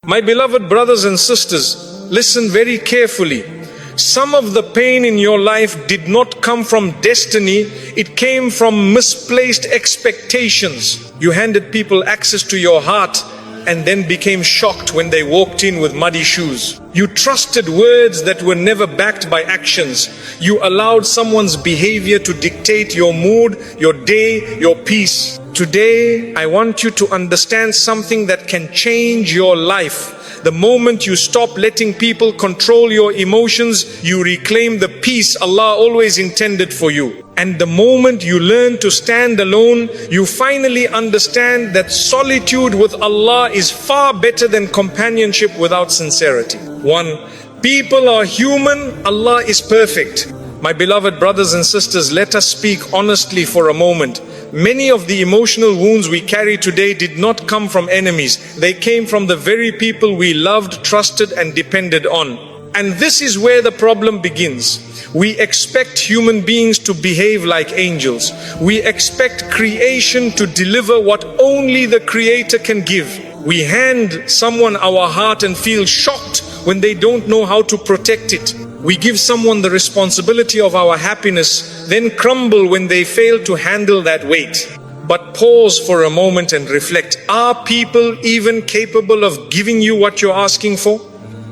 My beloved brothers and sisters, listen very carefully. Some of the pain in your life did not come from destiny, it came from misplaced expectations. You handed people access to your heart and then became shocked when they walked in with muddy shoes. You trusted words that were never backed by actions. You allowed someone's behavior to dictate your mood, your day, your peace. Today, I want you to understand something that can change your life. The moment you stop letting people control your emotions, you reclaim the peace Allah always intended for you. And the moment you learn to stand alone, you finally understand that solitude with Allah is far better than companionship without sincerity. 1. People are human, Allah is perfect. My beloved brothers and sisters, let us speak honestly for a moment. Many of the emotional wounds we carry today did not come from enemies. They came from the very people we loved, trusted, and depended on. And this is where the problem begins. We expect human beings to behave like angels. We expect creation to deliver what only the Creator can give. We hand someone our heart and feel shocked when they don't know how to protect it. We give someone the responsibility of our happiness, then crumble when they fail to handle that weight. But pause for a moment and reflect. Are people even capable of giving you what you're asking for?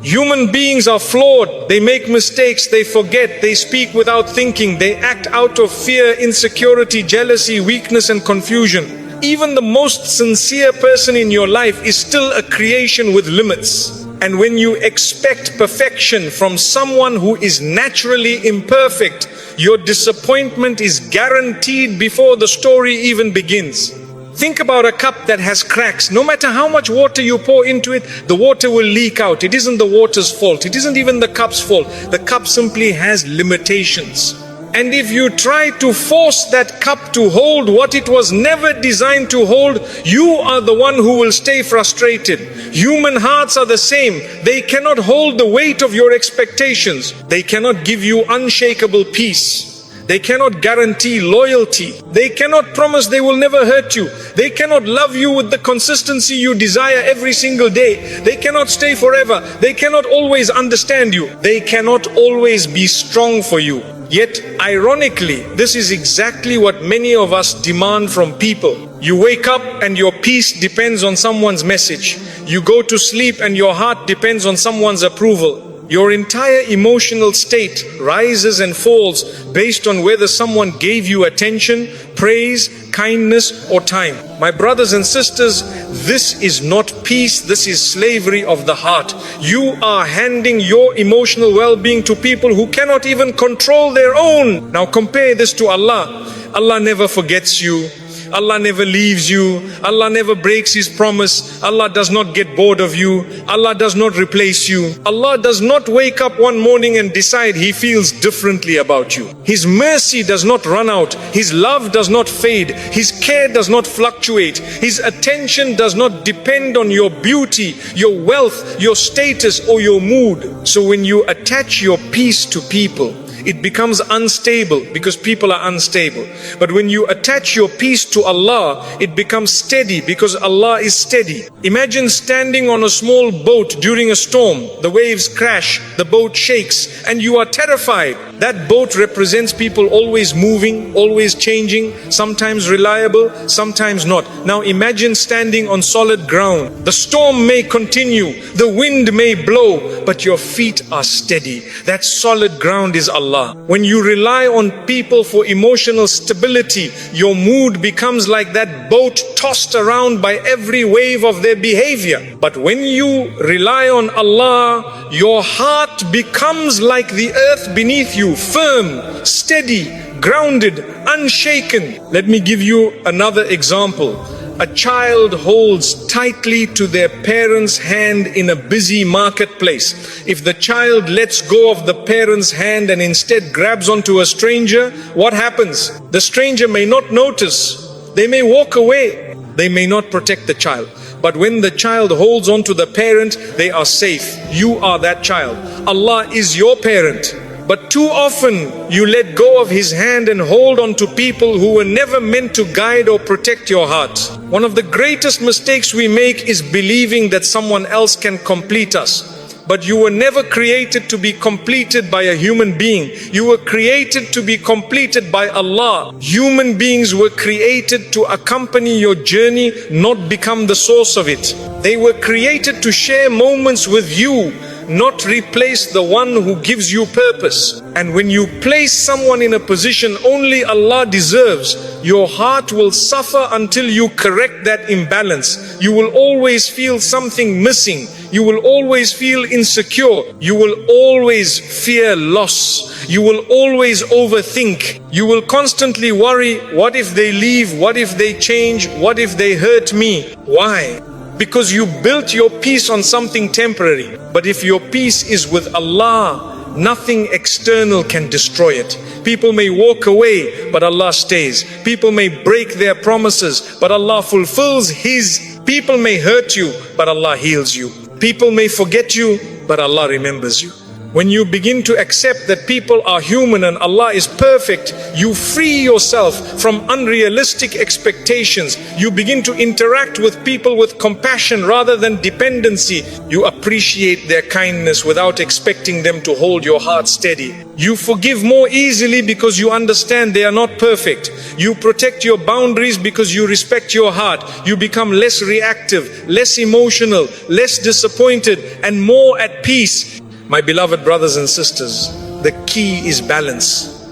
Human beings are flawed. They make mistakes, they forget, they speak without thinking, they act out of fear, insecurity, jealousy, weakness, and confusion. Even the most sincere person in your life is still a creation with limits. And when you expect perfection from someone who is naturally imperfect, your disappointment is guaranteed before the story even begins. Think about a cup that has cracks. No matter how much water you pour into it, the water will leak out. It isn't the water's fault. It isn't even the cup's fault. The cup simply has limitations. And if you try to force that cup to hold what it was never designed to hold, you are the one who will stay frustrated. Human hearts are the same. They cannot hold the weight of your expectations. They cannot give you unshakable peace. They cannot guarantee loyalty. They cannot promise they will never hurt you. They cannot love you with the consistency you desire every single day. They cannot stay forever. They cannot always understand you. They cannot always be strong for you. Yet, ironically, this is exactly what many of us demand from people. You wake up and your peace depends on someone's message. You go to sleep and your heart depends on someone's approval. Your entire emotional state rises and falls based on whether someone gave you attention, praise, kindness, or time. My brothers and sisters, this is not peace, this is slavery of the heart. You are handing your emotional well-being to people who cannot even control their own. Now compare this to Allah. Allah never forgets you. Allah never leaves you. Allah never breaks His promise. Allah does not get bored of you. Allah does not replace you. Allah does not wake up one morning and decide He feels differently about you. His mercy does not run out. His love does not fade. His care does not fluctuate. His attention does not depend on your beauty, your wealth, your status, or your mood. So when you attach your peace to people, it becomes unstable because people are unstable. But when you attach your peace to Allah, it becomes steady because Allah is steady. Imagine standing on a small boat during a storm. The waves crash, the boat shakes, and you are terrified. That boat represents people always moving, always changing, sometimes reliable, sometimes not. Now imagine standing on solid ground. The storm may continue, the wind may blow, but your feet are steady. That solid ground is Allah. When you rely on people for emotional stability, your mood becomes like that boat tossed around by every wave of their behavior. But when you rely on Allah, your heart becomes like the earth beneath you, firm, steady, grounded, unshaken. Let me give you another example. A child holds tightly to their parent's hand in a busy marketplace. If the child lets go of the parent's hand and instead grabs onto a stranger, what happens? The stranger may not notice. They may walk away. They may not protect the child. But when the child holds on to the parent, they are safe. You are that child. Allah is your parent. But too often you let go of His hand and hold on to people who were never meant to guide or protect your heart. One of the greatest mistakes we make is believing that someone else can complete us. But you were never created to be completed by a human being. You were created to be completed by Allah. Human beings were created to accompany your journey, not become the source of it. They were created to share moments with you, not replace the one who gives you purpose. And when you place someone in a position only Allah deserves, your heart will suffer until you correct that imbalance. You will always feel something missing. You will always feel insecure. You will always fear loss. You will always overthink. You will constantly worry, what if they leave? What if they change? What if they hurt me? Why? Because you built your peace on something temporary. But if your peace is with Allah, nothing external can destroy it. People may walk away, but Allah stays. People may break their promises, but Allah fulfills His. People may hurt you, but Allah heals you. People may forget you, but Allah remembers you. When you begin to accept that people are human and Allah is perfect, you free yourself from unrealistic expectations. You begin to interact with people with compassion rather than dependency. You appreciate their kindness without expecting them to hold your heart steady. You forgive more easily because you understand they are not perfect. You protect your boundaries because you respect your heart. You become less reactive, less emotional, less disappointed, and more at peace. My beloved brothers and sisters, the key is balance.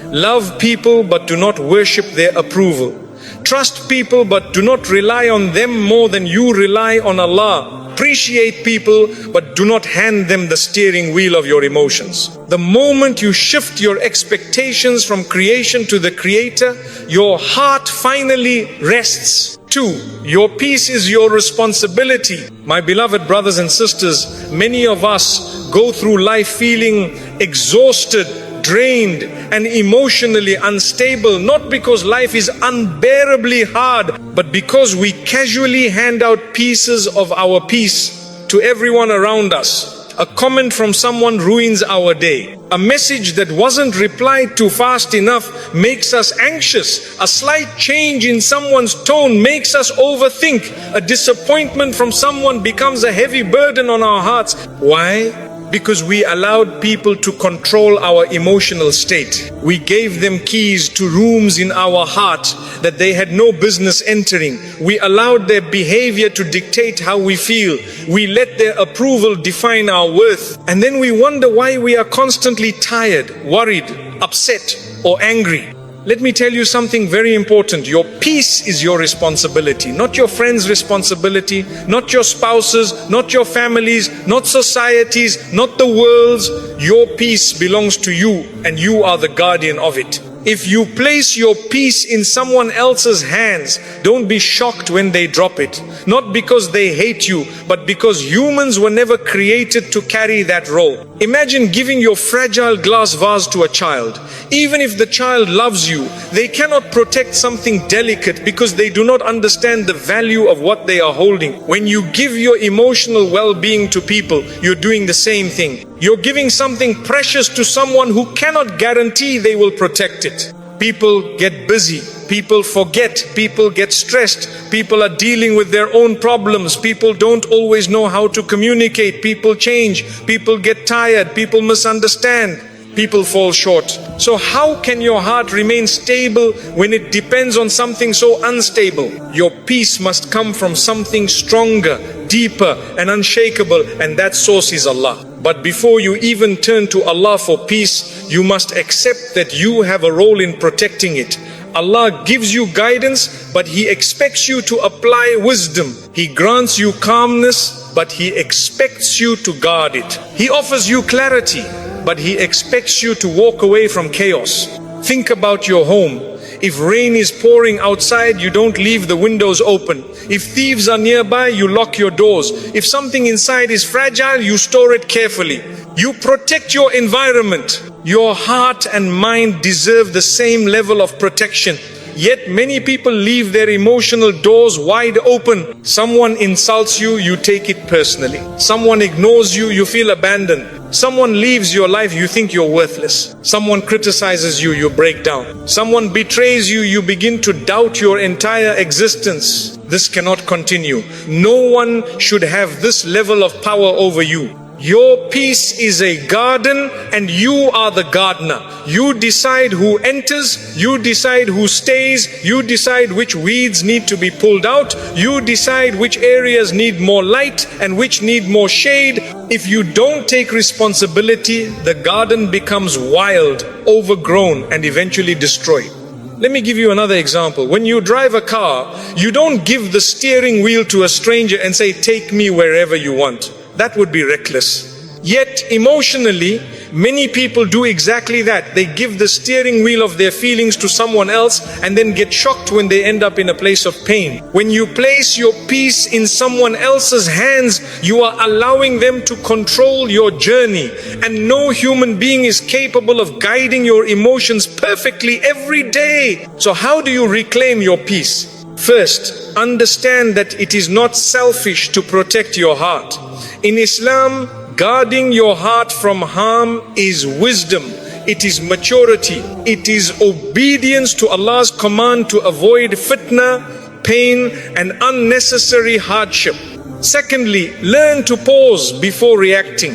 Love people but do not worship their approval. Trust people but do not rely on them more than you rely on Allah. Appreciate people but do not hand them the steering wheel of your emotions. The moment you shift your expectations from creation to the Creator, your heart finally rests. 2. Your peace is your responsibility. My beloved brothers and sisters, many of us go through life feeling exhausted, drained, and emotionally unstable, not because life is unbearably hard, but because we casually hand out pieces of our peace to everyone around us. A comment from someone ruins our day. A message that wasn't replied to fast enough makes us anxious. A slight change in someone's tone makes us overthink. A disappointment from someone becomes a heavy burden on our hearts. Why? Because we allowed people to control our emotional state. We gave them keys to rooms in our heart that they had no business entering. We allowed their behavior to dictate how we feel. We let their approval define our worth. And then we wonder why we are constantly tired, worried, upset, or angry. Let me tell you something very important. Your peace is your responsibility, not your friend's responsibility, not your spouse's, not your family's, not society's, not the world's. Your peace belongs to you and you are the guardian of it. If you place your peace in someone else's hands, don't be shocked when they drop it. Not because they hate you, but because humans were never created to carry that role. Imagine giving your fragile glass vase to a child. Even if the child loves you, they cannot protect something delicate because they do not understand the value of what they are holding. When you give your emotional well-being to people, you're doing the same thing. You're giving something precious to someone who cannot guarantee they will protect it. People get busy, people forget, people get stressed, people are dealing with their own problems, people don't always know how to communicate, people change, people get tired, people misunderstand, people fall short. So how can your heart remain stable when it depends on something so unstable? Your peace must come from something stronger, deeper, and unshakable, and that source is Allah. But before you even turn to Allah for peace, you must accept that you have a role in protecting it. Allah gives you guidance, but He expects you to apply wisdom. He grants you calmness, but He expects you to guard it. He offers you clarity, but He expects you to walk away from chaos. Think about your home. If rain is pouring outside, you don't leave the windows open. If thieves are nearby, you lock your doors. If something inside is fragile, you store it carefully. You protect your environment. Your heart and mind deserve the same level of protection. Yet many people leave their emotional doors wide open. Someone insults you, you take it personally. Someone ignores you, you feel abandoned. Someone leaves your life, you think you're worthless. Someone criticizes you, you break down. Someone betrays you, you begin to doubt your entire existence. This cannot continue. No one should have this level of power over you. Your peace is a garden and you are the gardener. You decide who enters, you decide who stays, you decide which weeds need to be pulled out, you decide which areas need more light and which need more shade. If you don't take responsibility, the garden becomes wild, overgrown and eventually destroyed. Let me give you another example. When you drive a car, you don't give the steering wheel to a stranger and say, take me wherever you want. That would be reckless. Yet emotionally, many people do exactly that. They give the steering wheel of their feelings to someone else and then get shocked when they end up in a place of pain. When you place your peace in someone else's hands, you are allowing them to control your journey. And no human being is capable of guiding your emotions perfectly every day. So how do you reclaim your peace? First, understand that it is not selfish to protect your heart. In Islam, guarding your heart from harm is wisdom. It is maturity. It is obedience to Allah's command to avoid fitna, pain, and unnecessary hardship. Secondly, learn to pause before reacting.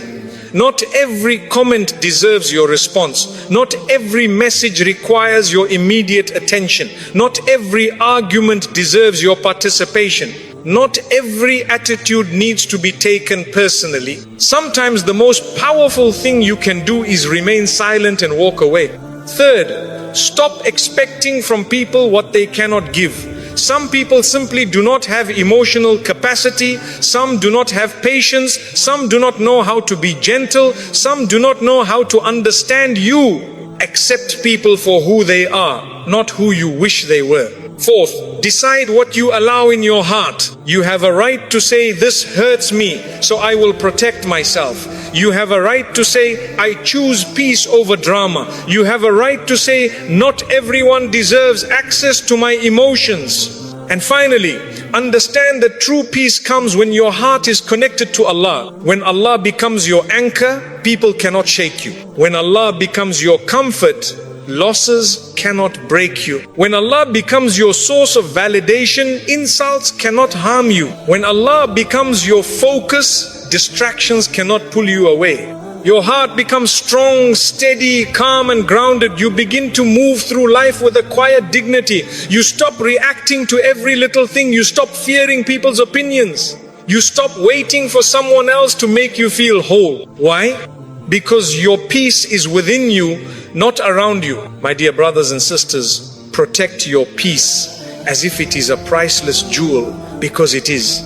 Not every comment deserves your response. Not every message requires your immediate attention. Not every argument deserves your participation. Not every attitude needs to be taken personally. Sometimes the most powerful thing you can do is remain silent and walk away. Third, stop expecting from people what they cannot give. Some people simply do not have emotional capacity. Some do not have patience. Some do not know how to be gentle. Some do not know how to understand you. Accept people for who they are, not who you wish they were. Fourth, decide what you allow in your heart. You have a right to say, this hurts me, so I will protect myself. You have a right to say, I choose peace over drama. You have a right to say, not everyone deserves access to my emotions. And finally, understand that true peace comes when your heart is connected to Allah. When Allah becomes your anchor, people cannot shake you. When Allah becomes your comfort, losses cannot break you. When Allah becomes your source of validation, insults cannot harm you. When Allah becomes your focus, distractions cannot pull you away. Your heart becomes strong, steady, calm and grounded. You begin to move through life with a quiet dignity. You stop reacting to every little thing. You stop fearing people's opinions. You stop waiting for someone else to make you feel whole. Why? Because your peace is within you, not around you. My dear brothers and sisters, protect your peace as if it is a priceless jewel, because it is.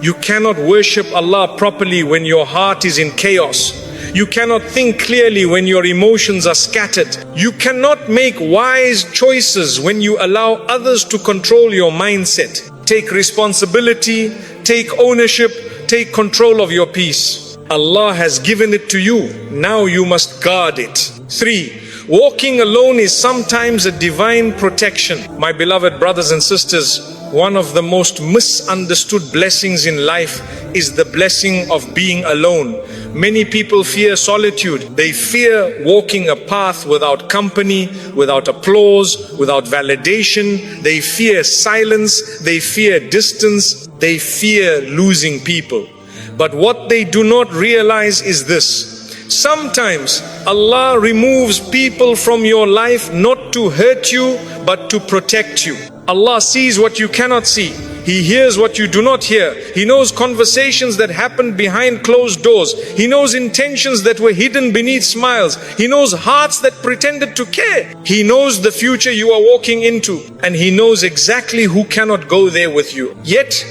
You cannot worship Allah properly when your heart is in chaos. You cannot think clearly when your emotions are scattered. You cannot make wise choices when you allow others to control your mindset. Take responsibility, take ownership, take control of your peace. Allah has given it to you. Now you must guard it. 3. Walking alone is sometimes a divine protection. My beloved brothers and sisters, one of the most misunderstood blessings in life is the blessing of being alone. Many people fear solitude. They fear walking a path without company, without applause, without validation. They fear silence. They fear distance. They fear losing people. But what they do not realize is this. Sometimes Allah removes people from your life not to hurt you, but to protect you. Allah sees what you cannot see. He hears what you do not hear. He knows conversations that happened behind closed doors. He knows intentions that were hidden beneath smiles. He knows hearts that pretended to care. He knows the future you are walking into, and He knows exactly who cannot go there with you. Yet,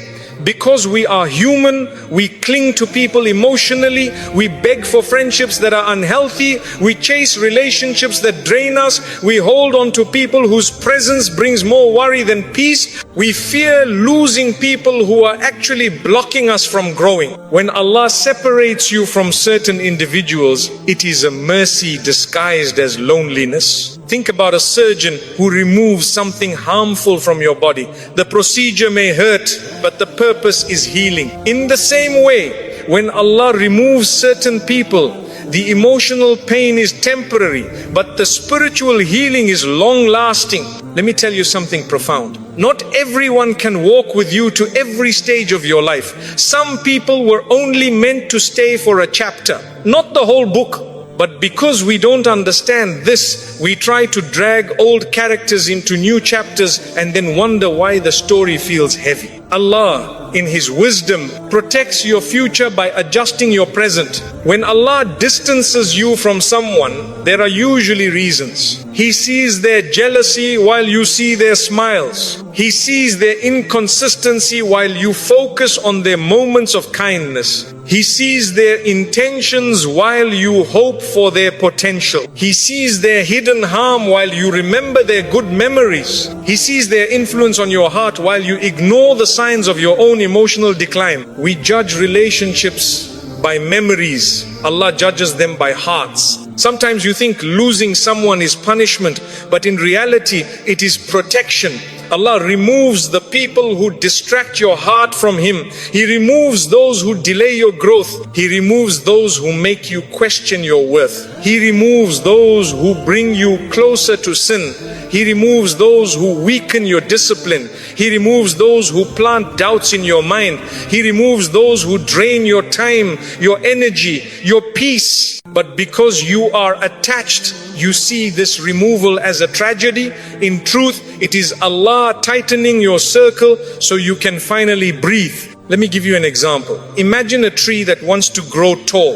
because we are human, we cling to people emotionally, we beg for friendships that are unhealthy, we chase relationships that drain us, we hold on to people whose presence brings more worry than peace, we fear losing people who are actually blocking us from growing. When Allah separates you from certain individuals, it is a mercy disguised as loneliness. Think about a surgeon who removes something harmful from your body. The procedure may hurt, but the purpose is healing. In the same way, when Allah removes certain people, The emotional pain is temporary, but the spiritual healing is long-lasting. Let me tell you something profound. Not everyone can walk with you to every stage of your life. Some people were only meant to stay for a chapter, not the whole book. But because we don't understand this, we try to drag old characters into new chapters and then wonder why the story feels heavy. Allah, in His wisdom, protects your future by adjusting your present. When Allah distances you from someone, there are usually reasons. He sees their jealousy while you see their smiles. He sees their inconsistency while you focus on their moments of kindness. He sees their intentions while you hope for their potential. He sees their hidden harm while you remember their good memories. He sees their influence on your heart while you ignore the signs of your own emotional decline. We judge relationships by memories. Allah judges them by hearts. Sometimes you think losing someone is punishment, but in reality it is protection. Allah removes the people who distract your heart from Him. He removes those who delay your growth. He removes those who make you question your worth. He removes those who bring you closer to sin. He removes those who weaken your discipline. He removes those who plant doubts in your mind. He removes those who drain your time, your energy, your peace. But because you are attached, you see this removal as a tragedy. In truth, it is Allah tightening your circle so you can finally breathe. Let me give you an example. Imagine a tree that wants to grow tall.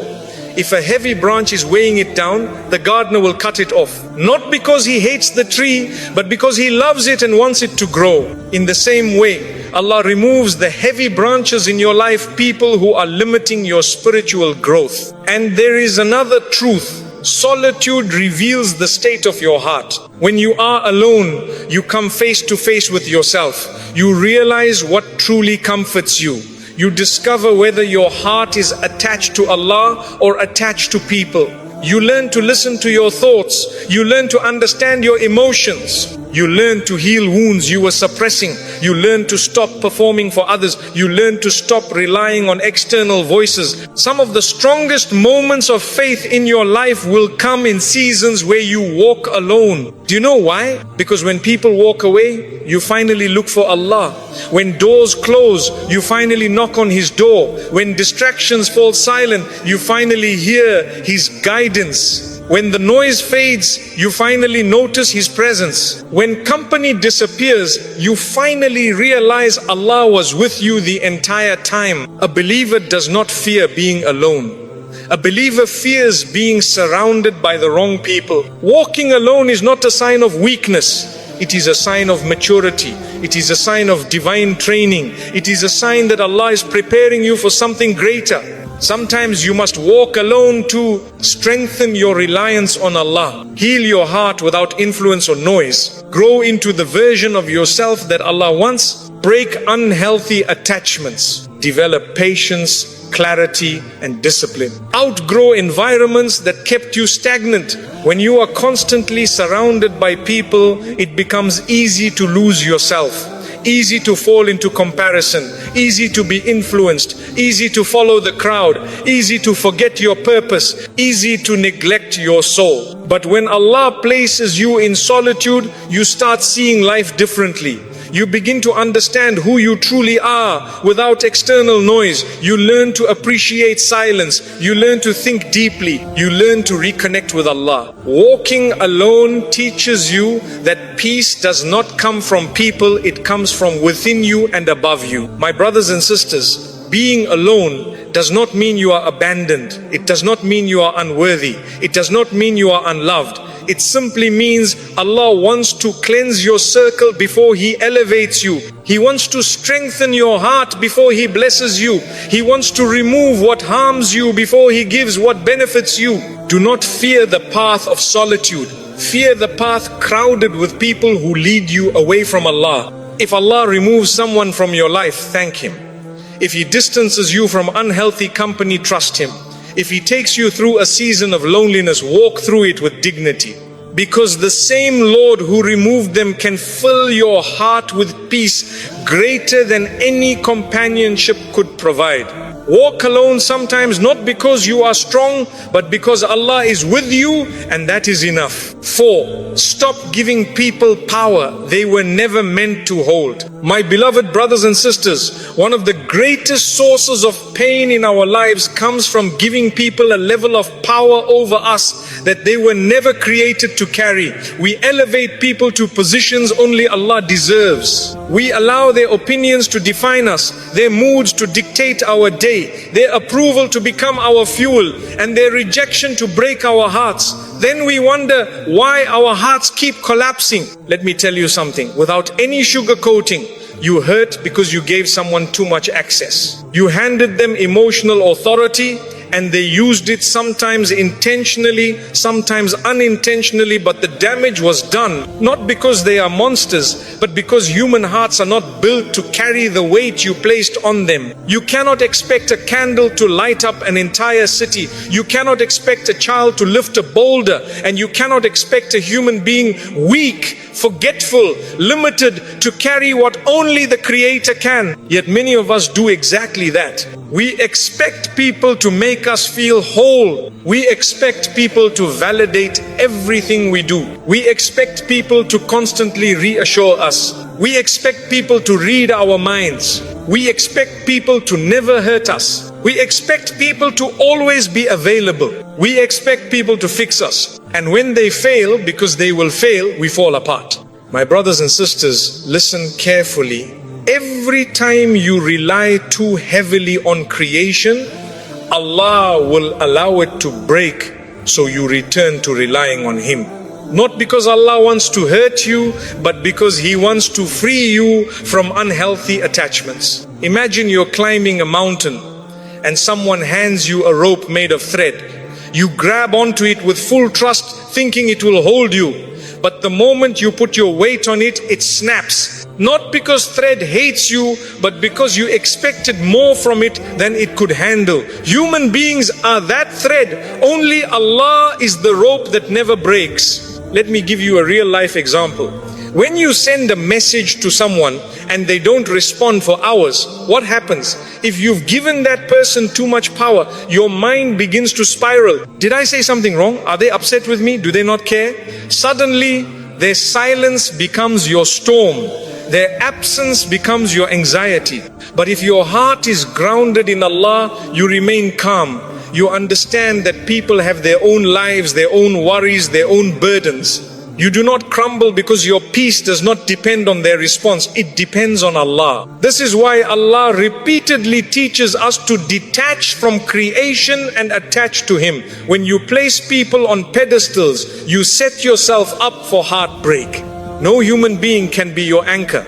If a heavy branch is weighing it down, the gardener will cut it off. Not because he hates the tree, but because he loves it and wants it to grow. In the same way, Allah removes the heavy branches in your life, people who are limiting your spiritual growth. And there is another truth. Solitude reveals the state of your heart. When you are alone, you come face to face with yourself. You realize what truly comforts you. You discover whether your heart is attached to Allah or attached to people. You learn to listen to your thoughts. You learn to understand your emotions. You learn to heal wounds you were suppressing. You learn to stop performing for others. You learn to stop relying on external voices. Some of the strongest moments of faith in your life will come in seasons where you walk alone. Do you know why? Because when people walk away, you finally look for Allah. When doors close, you finally knock on His door. When distractions fall silent, you finally hear His guidance. When the noise fades, you finally notice His presence. When company disappears, you finally realize Allah was with you the entire time. A believer does not fear being alone. A believer fears being surrounded by the wrong people. Walking alone is not a sign of weakness. It is a sign of maturity. It is a sign of divine training. It is a sign that Allah is preparing you for something greater. Sometimes you must walk alone to strengthen your reliance on Allah. Heal your heart without influence or noise. Grow into the version of yourself that Allah wants. Break unhealthy attachments. Develop patience, clarity, and discipline. Outgrow environments that kept you stagnant. When you are constantly surrounded by people, it becomes easy to lose yourself. Easy to fall into comparison, easy to be influenced, easy to follow the crowd, easy to forget your purpose, easy to neglect your soul. But when Allah places you in solitude, you start seeing life differently. You begin to understand who you truly are without external noise. You learn to appreciate silence. You learn to think deeply. You learn to reconnect with Allah. Walking alone teaches you that peace does not come from people, it comes from within you and above you. My brothers and sisters, being alone does not mean you are abandoned. It does not mean you are unworthy. It does not mean you are unloved. It simply means Allah wants to cleanse your circle before He elevates you. He wants to strengthen your heart before He blesses you. He wants to remove what harms you before He gives what benefits you. Do not fear the path of solitude. Fear the path crowded with people who lead you away from Allah. If Allah removes someone from your life, thank Him. If He distances you from unhealthy company, trust Him. If He takes you through a season of loneliness, walk through it with dignity. Because the same Lord who removed them can fill your heart with peace greater than any companionship could provide. Walk alone sometimes not because you are strong, but because Allah is with you, and that is enough. 4. Stop giving people power they were never meant to hold. My beloved brothers and sisters, one of the greatest sources of pain in our lives comes from giving people a level of power over us that they were never created to carry. We elevate people to positions only Allah deserves. We allow their opinions to define us, their moods to dictate our day, their approval to become our fuel, and their rejection to break our hearts. Then we wonder why our hearts keep collapsing. Let me tell you something, without any sugarcoating, you hurt because you gave someone too much access. You handed them emotional authority, and they used it sometimes intentionally, sometimes unintentionally, but the damage was done not because they are monsters, but because human hearts are not built to carry the weight you placed on them. You cannot expect a candle to light up an entire city. You cannot expect a child to lift a boulder, and you cannot expect a human being weak, forgetful, limited to carry what only the Creator can. Yet many of us do exactly that. We expect people to make us feel whole. We expect people to validate everything we do. We expect people to constantly reassure us. We expect people to read our minds. We expect people to never hurt us. We expect people to always be available. We expect people to fix us. And when they fail, because they will fail, we fall apart. My brothers and sisters, listen carefully. Every time you rely too heavily on creation, Allah will allow it to break, so you return to relying on Him. Not because Allah wants to hurt you, but because He wants to free you from unhealthy attachments. Imagine you're climbing a mountain and someone hands you a rope made of thread. You grab onto it with full trust, thinking it will hold you. But the moment you put your weight on it, it snaps. Not because thread hates you, but because you expected more from it than it could handle. Human beings are that thread. Only Allah is the rope that never breaks. Let me give you a real life example. When you send a message to someone and they don't respond for hours, what happens? If you've given that person too much power, your mind begins to spiral. Did I say something wrong? Are they upset with me? Do they not care? Suddenly, their silence becomes your storm. Their absence becomes your anxiety. But if your heart is grounded in Allah, you remain calm. You understand that people have their own lives, their own worries, their own burdens. You do not crumble because your peace does not depend on their response. It depends on Allah. This is why Allah repeatedly teaches us to detach from creation and attach to Him. When you place people on pedestals, you set yourself up for heartbreak. No human being can be your anchor.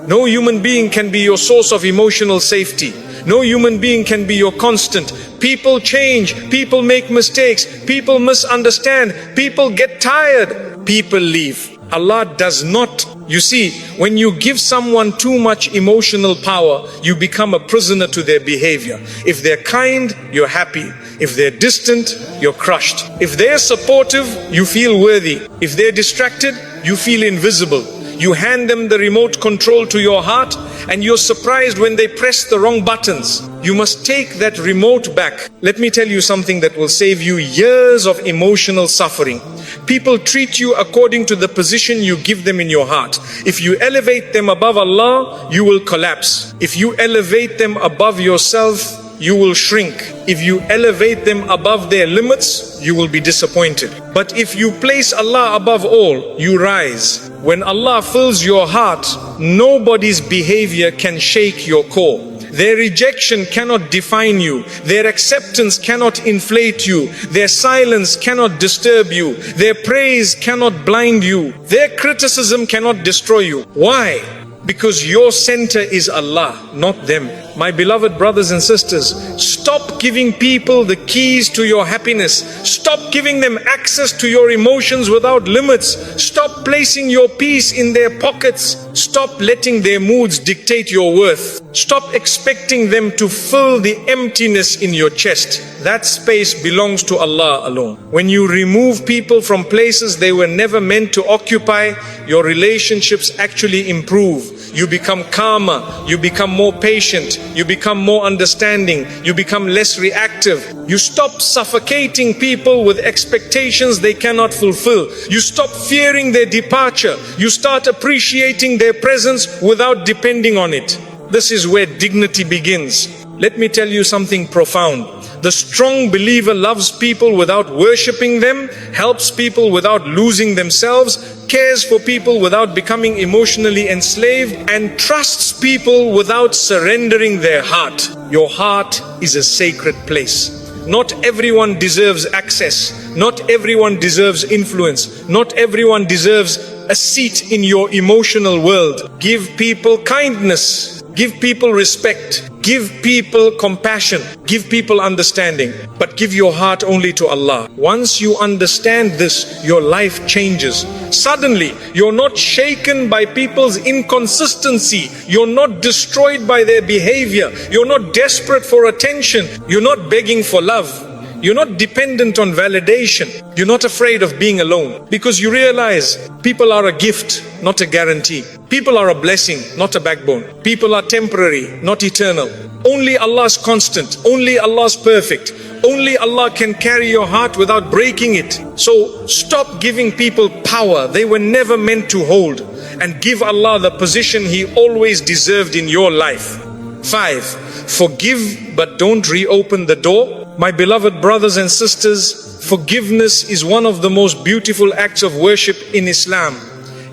No human being can be your source of emotional safety. No human being can be your constant. People change, people make mistakes, people misunderstand, people get tired, people leave. Allah does not. You see, when you give someone too much emotional power, you become a prisoner to their behavior. If they're kind, you're happy. If they're distant, you're crushed. If they're supportive, you feel worthy. If they're distracted, you feel invisible. You hand them the remote control to your heart, and you're surprised when they press the wrong buttons. You must take that remote back. Let me tell you something that will save you years of emotional suffering. People treat you according to the position you give them in your heart. If you elevate them above Allah, you will collapse. If you elevate them above yourself, you will shrink. If you elevate them above their limits, you will be disappointed. But if you place Allah above all, you rise. When Allah fills your heart, nobody's behavior can shake your core. Their rejection cannot define you. Their acceptance cannot inflate you. Their silence cannot disturb you. Their praise cannot blind you. Their criticism cannot destroy you. Why? Because your center is Allah, not them. My beloved brothers and sisters, stop giving people the keys to your happiness. Stop giving them access to your emotions without limits. Stop placing your peace in their pockets. Stop letting their moods dictate your worth. Stop expecting them to fill the emptiness in your chest. That space belongs to Allah alone. When you remove people from places they were never meant to occupy, your relationships actually improve. you become calmer, you become more patient, you become more understanding, you become less reactive. You stop suffocating people with expectations they cannot fulfill. You stop fearing their departure. You start appreciating their presence without depending on it. This is where dignity begins. Let me tell you something profound. The strong believer loves people without worshipping them, helps people without losing themselves, cares for people without becoming emotionally enslaved, and trusts people without surrendering their heart. Your heart is a sacred place. Not everyone deserves access. Not everyone deserves influence. Not everyone deserves a seat in your emotional world. Give people kindness. Give people respect. Give people compassion. Give people understanding. But give your heart only to Allah. Once you understand this, your life changes. Suddenly, you're not shaken by people's inconsistency. You're not destroyed by their behavior. You're not desperate for attention. You're not begging for love. You're not dependent on validation. You're not afraid of being alone, because you realize people are a gift, not a guarantee. People are a blessing, not a backbone. People are temporary, not eternal. Only Allah is constant. Only Allah is perfect. Only Allah can carry your heart without breaking it. So stop giving people power they were never meant to hold, and give Allah the position He always deserved in your life. 5. Forgive but don't reopen the door. My beloved brothers and sisters, forgiveness is one of the most beautiful acts of worship in Islam.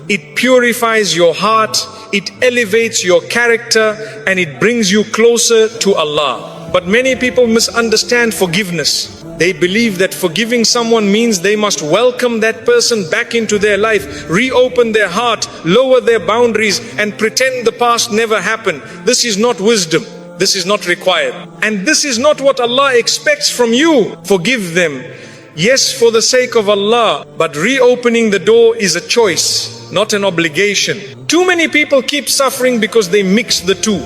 It purifies your heart, it elevates your character, and it brings you closer to Allah. But many people misunderstand forgiveness. They believe that forgiving someone means they must welcome that person back into their life, reopen their heart, lower their boundaries, and pretend the past never happened. This is not wisdom. This is not required. And this is not what Allah expects from you. Forgive them. Yes, for the sake of Allah, but reopening the door is a choice, not an obligation. Too many people keep suffering because they mix the two.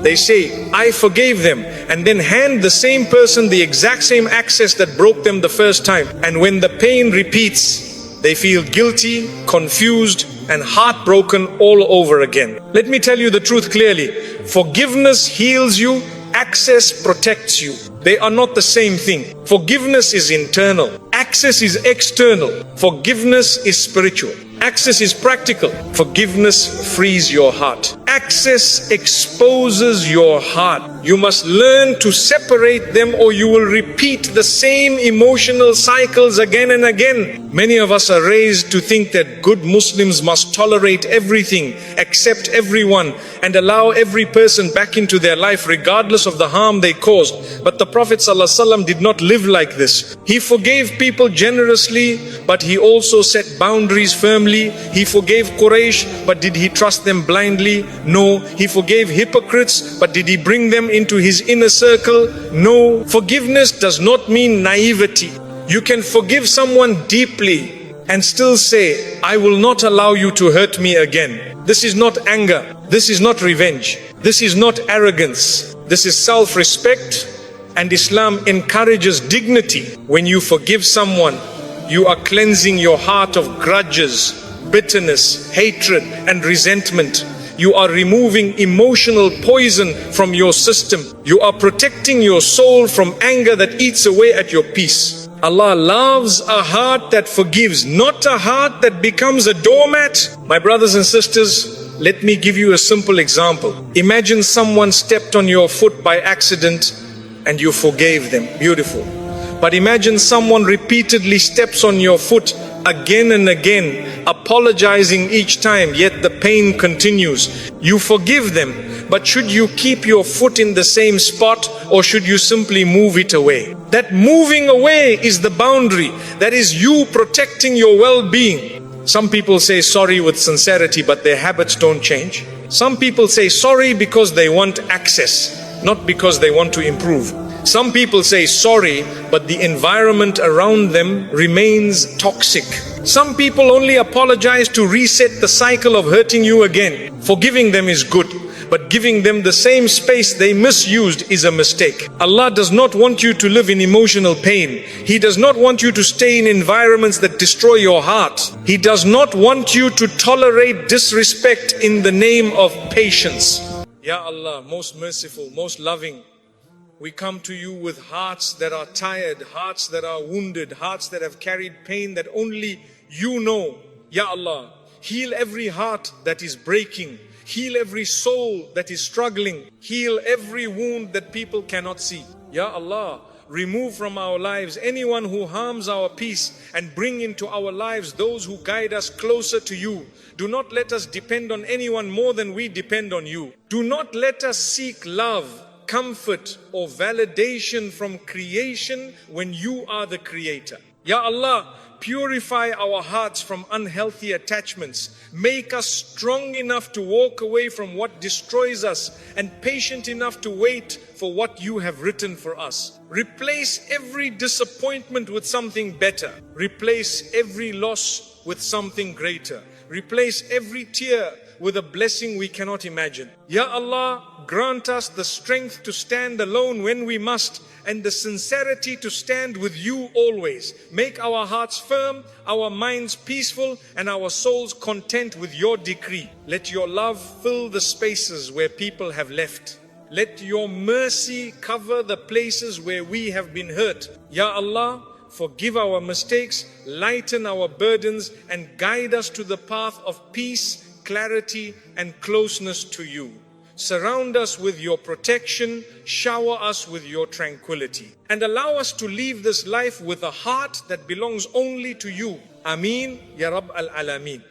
They say, I forgave them, and then hand the same person the exact same access that broke them the first time. And when the pain repeats, they feel guilty, confused, and heartbroken all over again. Let me tell you the truth clearly. Forgiveness heals you, access protects you. They are not the same thing. Forgiveness is internal. Access is external. Forgiveness is spiritual. Access is practical. Forgiveness frees your heart. Access exposes your heart. You must learn to separate them, or you will repeat the same emotional cycles again and again. Many of us are raised to think that good Muslims must tolerate everything, accept everyone, and allow every person back into their life regardless of the harm they caused. But the Prophet ﷺ did not live like this. He forgave people generously, but he also set boundaries firmly. He forgave Quraysh, but did he trust them blindly? No. He forgave hypocrites, but did he bring them into his inner circle? No. Forgiveness does not mean naivety. You can forgive someone deeply and still say, I will not allow you to hurt me again. This is not anger. This is not revenge. This is not arrogance. This is self-respect, and Islam encourages dignity. When you forgive someone, you are cleansing your heart of grudges, bitterness, hatred, and resentment. You are removing emotional poison from your system. You are protecting your soul from anger that eats away at your peace. Allah loves a heart that forgives, not a heart that becomes a doormat. My brothers and sisters, let me give you a simple example. Imagine someone stepped on your foot by accident and you forgave them. Beautiful. But imagine someone repeatedly steps on your foot again and again, apologizing each time, yet the pain continues. You forgive them, but should you keep your foot in the same spot, or should you simply move it away? That moving away is the boundary. That is you protecting your well-being. Some people say sorry with sincerity, but their habits don't change. Some people say sorry because they want access, not because they want to improve. Some people say sorry, but the environment around them remains toxic. Some people only apologize to reset the cycle of hurting you again. Forgiving them is good, but giving them the same space they misused is a mistake. Allah does not want you to live in emotional pain. He does not want you to stay in environments that destroy your heart. He does not want you to tolerate disrespect in the name of patience. Ya Allah, most merciful, most loving, we come to you with hearts that are tired, hearts that are wounded, hearts that have carried pain that only you know. Ya Allah, heal every heart that is breaking. Heal every soul that is struggling. Heal every wound that people cannot see. Ya Allah, remove from our lives anyone who harms our peace and bring into our lives those who guide us closer to you. Do not let us depend on anyone more than we depend on you. Do not let us seek love, comfort or validation from creation when you are the creator. Ya Allah, purify our hearts from unhealthy attachments. Make us strong enough to walk away from what destroys us and patient enough to wait for what you have written for us. Replace every disappointment with something better. Replace every loss with something greater. Replace every tear with a blessing we cannot imagine. Ya Allah, grant us the strength to stand alone when we must, and the sincerity to stand with you always. Make our hearts firm, our minds peaceful, and our souls content with your decree. Let your love fill the spaces where people have left. Let your mercy cover the places where we have been hurt. Ya Allah, forgive our mistakes, lighten our burdens, and guide us to the path of peace, clarity, and closeness to you. Surround us with your protection, shower us with your tranquility, and allow us to leave this life with a heart that belongs only to you. Ameen, Ya Rabb al-Alameen.